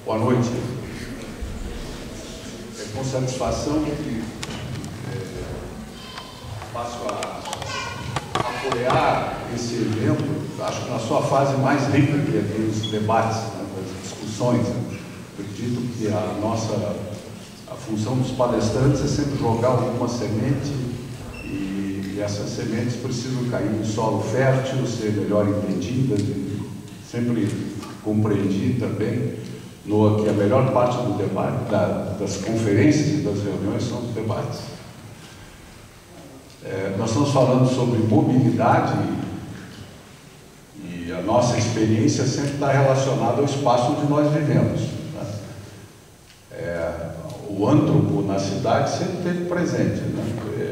Boa noite. É com satisfação que passo a apoiar esse evento, acho que na sua fase mais rica, que é dos debates, né, das discussões. Eu acredito que a função dos palestrantes é sempre jogar alguma semente e essas sementes precisam cair em solo fértil, ser melhor entendidas, e sempre compreendi também que a melhor parte do debate, das conferências e das reuniões são os debates. Nós estamos falando sobre mobilidade e a nossa experiência sempre está relacionada ao espaço onde nós vivemos, né? O antropo na cidade sempre esteve presente, né?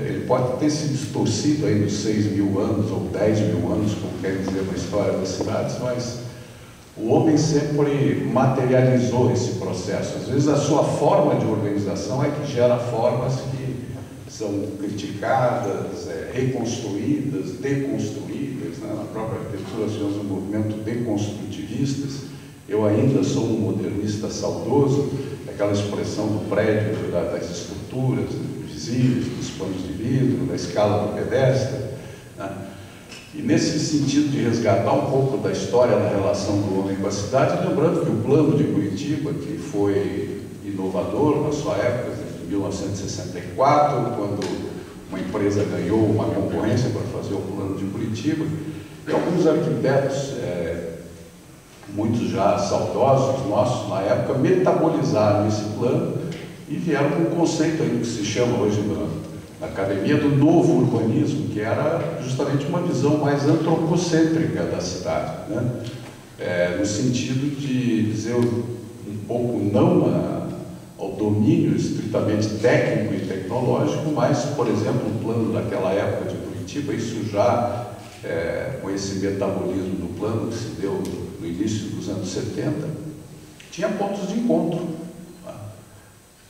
Ele pode ter se distorcido aí nos 6.000 anos ou 10.000 anos, como quer dizer na história das cidades, mas o homem sempre materializou esse processo. Às vezes a sua forma de organização é que gera formas que são criticadas, reconstruídas, deconstruídas, né? Na própria arquitetura nós tivemos um movimento deconstrutivistas. Eu ainda sou um modernista saudoso, aquela expressão do prédio, das estruturas visíveis, dos panos de vidro, da escala do pedestre, né? E nesse sentido de resgatar um pouco da história da relação do homem com a cidade, lembrando que o plano de Curitiba, que foi inovador na sua época, em 1964, quando uma empresa ganhou uma concorrência para fazer o plano de Curitiba, e alguns arquitetos, muitos já saudosos nossos na época, metabolizaram esse plano e vieram com um conceito aí que se chama hoje na Academia do Novo Urbanismo, que era justamente uma visão mais antropocêntrica da cidade, né? No sentido de dizer um pouco não ao domínio estritamente técnico e tecnológico, mas, por exemplo, o plano daquela época de Curitiba, isso já com esse metabolismo do plano que se deu no início dos anos 70, tinha pontos de encontro.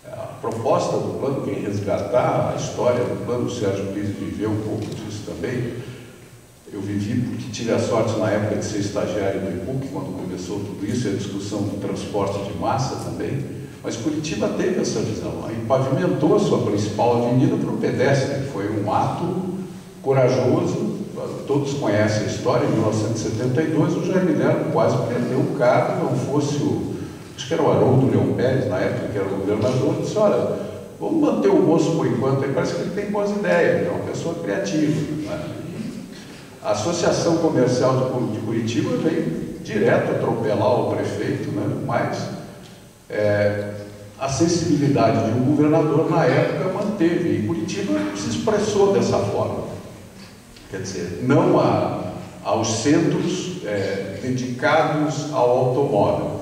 A proposta do plano, quem resgatar a história do plano, o Sérgio Pires viveu um pouco disso também. Eu vivi porque tive a sorte na época de ser estagiário do IPUC, quando começou tudo isso, e a discussão do transporte de massa também. Mas Curitiba teve essa visão, e pavimentou a sua principal avenida para o pedestre. Foi um ato corajoso. Todos conhecem a história. Em 1972, o Jaime Lerner quase perdeu o cargo, não fosse acho que era o Haroldo Leão Pérez, na época, que era o governador, disse: olha, vamos manter o moço por enquanto, aí parece que ele tem boas ideias, é uma pessoa criativa, né? A Associação Comercial de Curitiba veio direto atropelar o prefeito, né? Mas a sensibilidade de um governador na época manteve, e Curitiba se expressou dessa forma. Quer dizer, não aos centros dedicados ao automóvel.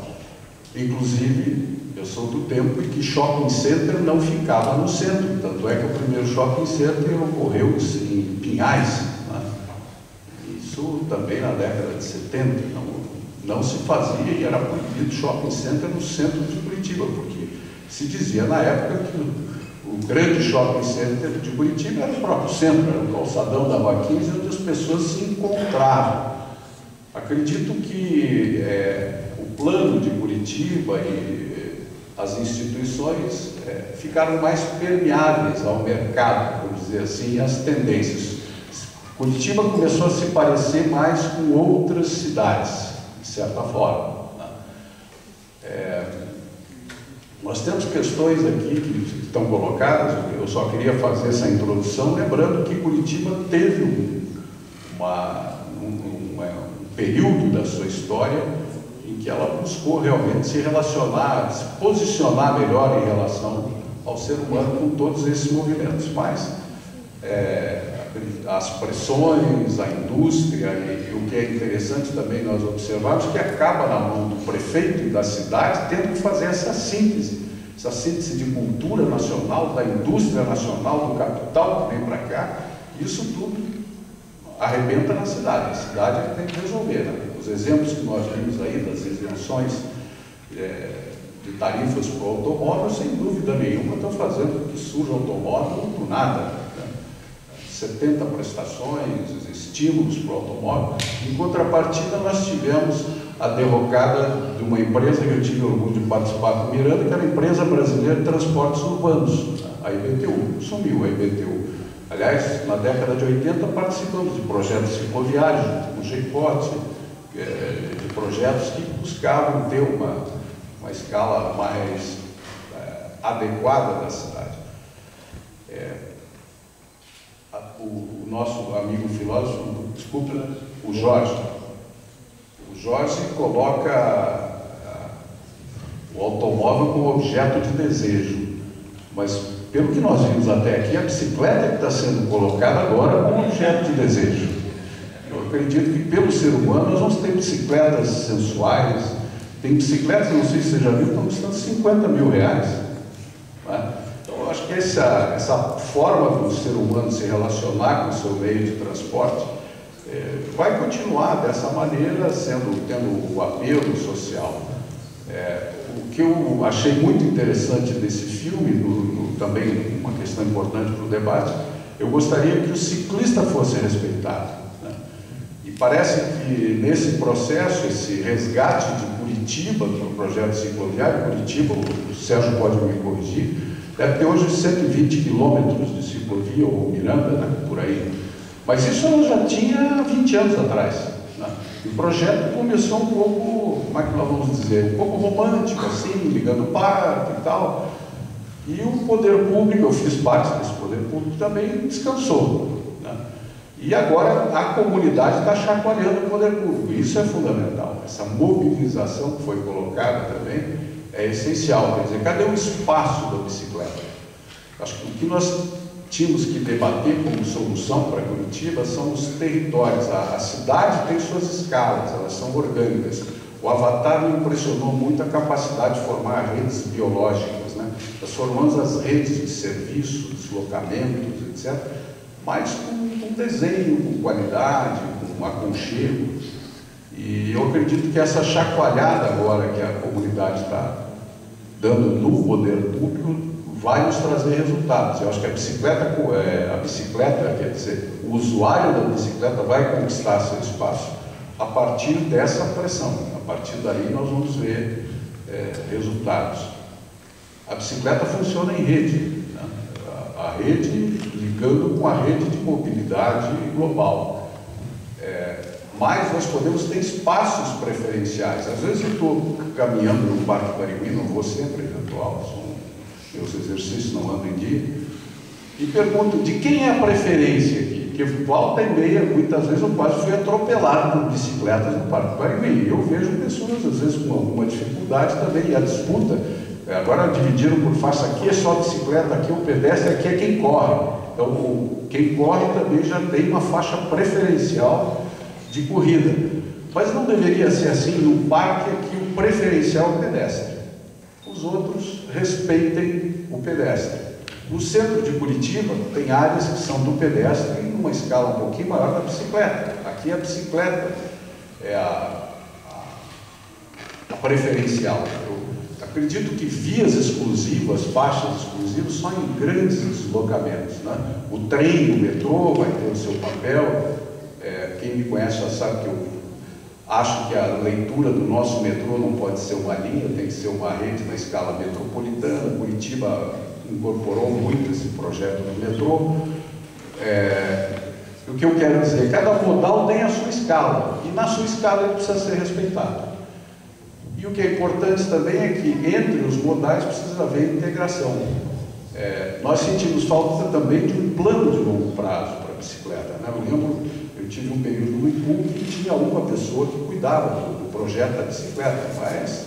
Inclusive, eu sou do tempo em que shopping center não ficava no centro, tanto é que o primeiro shopping center ocorreu em Pinhais, né? Isso também na década de 70, não se fazia e era proibido shopping center no centro de Curitiba, porque se dizia na época que o grande shopping center de Curitiba era o próprio centro, era o calçadão da Rua 15, onde as pessoas se encontravam. Acredito que o plano de Curitiba e as instituições ficaram mais permeáveis ao mercado, vamos dizer assim, e às tendências. Curitiba começou a se parecer mais com outras cidades, de certa forma, né? Nós temos questões aqui que estão colocadas. Eu só queria fazer essa introdução, lembrando que Curitiba teve um período da sua história em que ela buscou realmente se relacionar, se posicionar melhor em relação ao ser humano com todos esses movimentos. Mas as pressões, a indústria e o que é interessante também nós observamos que acaba na mão do prefeito e da cidade tendo que fazer essa síntese de cultura nacional, da indústria nacional, do capital que vem para cá. Isso tudo arrebenta na cidade. A cidade tem que resolver, né? Os exemplos que nós vimos aí das isenções de tarifas para o automóvel, sem dúvida nenhuma, estão fazendo com que surja automóvel do nada, né? 70 prestações, estímulos para o automóvel. Em contrapartida, nós tivemos a derrocada de uma empresa que eu tive orgulho de participar com o Miranda, que era a Empresa Brasileira de Transportes Urbanos, a IBTU. Sumiu a IBTU. Aliás, na década de 80 participamos de projetos cicloviários, com o GEIPOT, de projetos que buscavam ter uma escala mais adequada da cidade. O nosso amigo filósofo, desculpa, o Jorge coloca o automóvel como objeto de desejo, mas pelo que nós vimos até aqui, a bicicleta que está sendo colocada agora como objeto de desejo. Eu acredito que pelo ser humano nós vamos ter bicicletas sensuais, tem bicicletas, não sei se você já viu, estão custando 50 mil reais. Né? Então eu acho que essa forma do ser humano se relacionar com o seu meio de transporte vai continuar dessa maneira, tendo o apelo social. O que eu achei muito interessante desse filme, também uma questão importante para o debate, eu gostaria que o ciclista fosse respeitado. Né? E parece que nesse processo, esse resgate de Curitiba, para o projeto cicloviário, Curitiba, o Sérgio pode me corrigir, deve ter hoje 120 quilômetros de ciclovia, ou Miranda, né, por aí. Mas isso ela já tinha 20 anos atrás. Né? O projeto começou um pouco, como é que nós vamos dizer, um pouco romântico, assim, ligando o parque e tal. E o poder público, eu fiz parte desse poder público também, descansou. Né? E agora a comunidade está chacoalhando o poder público. Isso é fundamental. Essa mobilização que foi colocada também é essencial. Quer dizer, cadê o espaço da bicicleta? Acho que o que nós tínhamos que debater como solução para Curitiba são os territórios. A cidade tem suas escalas, elas são orgânicas. O Avatar me impressionou muito a capacidade de formar redes biológicas, né? Nós formamos as redes de serviço, deslocamentos, etc., mas com desenho, com qualidade, com aconchego. E eu acredito que essa chacoalhada agora que a comunidade está dando no poder público vai nos trazer resultados. Eu acho que a bicicleta, quer dizer, o usuário da bicicleta vai conquistar seu espaço a partir dessa pressão. A partir daí nós vamos ver resultados. A bicicleta funciona em rede, né? A rede ligando com a rede de mobilidade global. Mas nós podemos ter espaços preferenciais. Às vezes eu estou caminhando no Parque Barigui, não vou sempre, eventual, meus exercícios não andam em dia, e pergunto, de quem é a preferência aqui? Porque volta e meia, muitas vezes eu quase fui atropelado por bicicletas no Parque Barigui. Eu vejo pessoas, às vezes, com alguma dificuldade também, e a disputa, agora dividiram por faixa, aqui é só bicicleta, aqui é o pedestre, aqui é quem corre. Então, quem corre também já tem uma faixa preferencial de corrida. Mas não deveria ser assim no parque que o preferencial é o pedestre. Os outros respeitem o pedestre. No centro de Curitiba tem áreas que são do pedestre em uma escala um pouquinho maior da bicicleta. Aqui a bicicleta é a preferencial. Eu acredito que vias exclusivas, faixas exclusivas, só em grandes deslocamentos. Né? O trem, o metrô vai ter o seu papel. Quem me conhece já sabe que eu acho que a leitura do nosso metrô não pode ser uma linha, tem que ser uma rede na escala metropolitana. Curitiba incorporou muito esse projeto do metrô. O que eu quero dizer, cada modal tem a sua escala, e na sua escala ele precisa ser respeitado. E o que é importante também é que entre os modais precisa haver integração. Nós sentimos falta também de um plano de longo prazo para a bicicleta. Né? Eu lembro, eu tive um período no IPU que tinha uma pessoa que cuidava do projeto da bicicleta, mas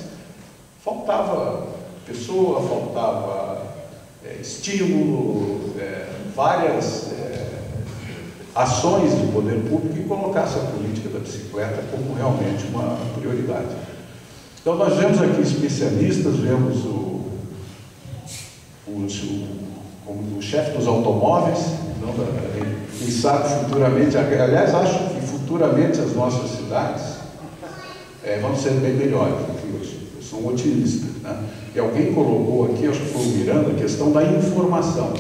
faltava pessoa, faltava estímulo, várias ações de poder público que colocasse a política da bicicleta como realmente uma prioridade. Então nós vemos aqui especialistas, vemos o chefe dos automóveis, quem sabe futuramente, aliás, acho que futuramente as nossas cidades vão ser bem melhores. Eu sou um otimista. Né? E alguém colocou aqui, acho que foi o Miranda, a questão da informação.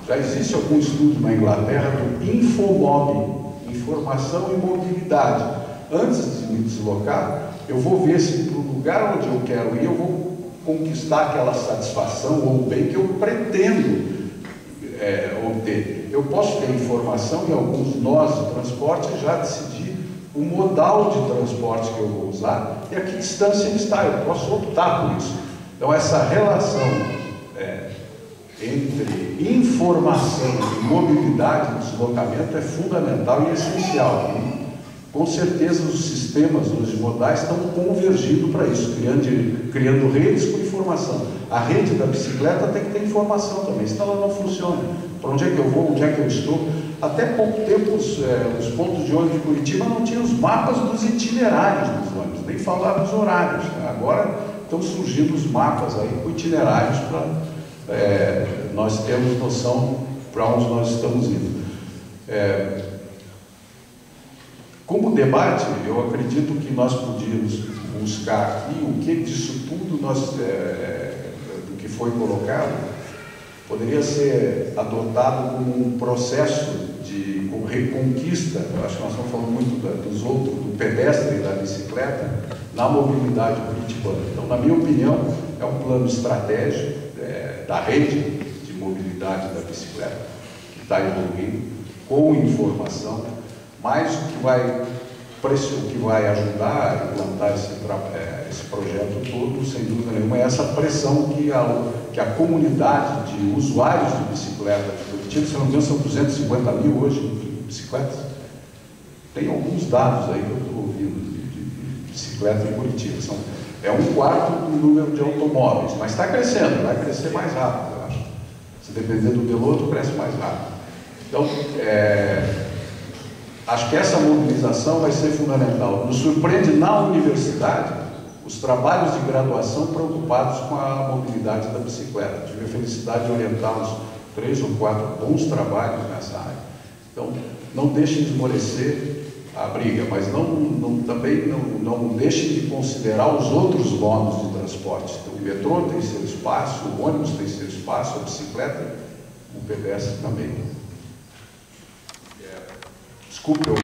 Já existe algum estudo na Inglaterra do Infomob, informação e mobilidade. Antes de me deslocar, eu vou ver se para o lugar onde eu quero ir, eu vou conquistar aquela satisfação ou o bem que eu pretendo obter. Eu posso ter informação em alguns nós de transporte e já decidir o modal de transporte que eu vou usar e a que distância ele está. Eu posso optar por isso. Então, essa relação entre informação e mobilidade no deslocamento é fundamental e essencial. E, com certeza, os sistemas modais estão convergindo para isso, criando redes com informação. A rede da bicicleta tem que ter informação também, senão ela não funciona. Para onde é que eu vou, onde é que eu estou? Até pouco tempo, os pontos de ônibus de Curitiba não tinham os mapas dos itinerários dos ônibus, nem falar dos horários. Agora estão surgindo os mapas aí com itinerários para nós termos noção para onde nós estamos indo. Como debate, eu acredito que nós podíamos buscar aqui o que disso tudo do que foi colocado poderia ser adotado como um processo de reconquista. Eu acho que nós estamos falando muito do pedestre e da bicicleta na mobilidade curitibana. Então, na minha opinião, é um plano estratégico da rede de mobilidade da bicicleta que está evoluindo com informação, mas o que vai ajudar a implantar esse projeto todo, sem dúvida nenhuma, é essa pressão que a comunidade de usuários de bicicleta de Curitiba, se não me engano, são 250 mil hoje bicicletas. Tem alguns dados aí que eu estou ouvindo de bicicleta em Curitiba. É 1/4 do número de automóveis, mas está crescendo, vai crescer mais rápido, eu acho. Se depender do piloto, cresce mais rápido. Então, acho que essa mobilização vai ser fundamental. Nos surpreende na universidade os trabalhos de graduação preocupados com a mobilidade da bicicleta. Tive a felicidade de orientar uns 3 ou 4 bons trabalhos nessa área. Então, não deixem de esmorecer a briga, mas também não deixem de considerar os outros modos de transporte. Então, o metrô tem seu espaço, o ônibus tem seu espaço, a bicicleta, o pedestre também. Desculpe,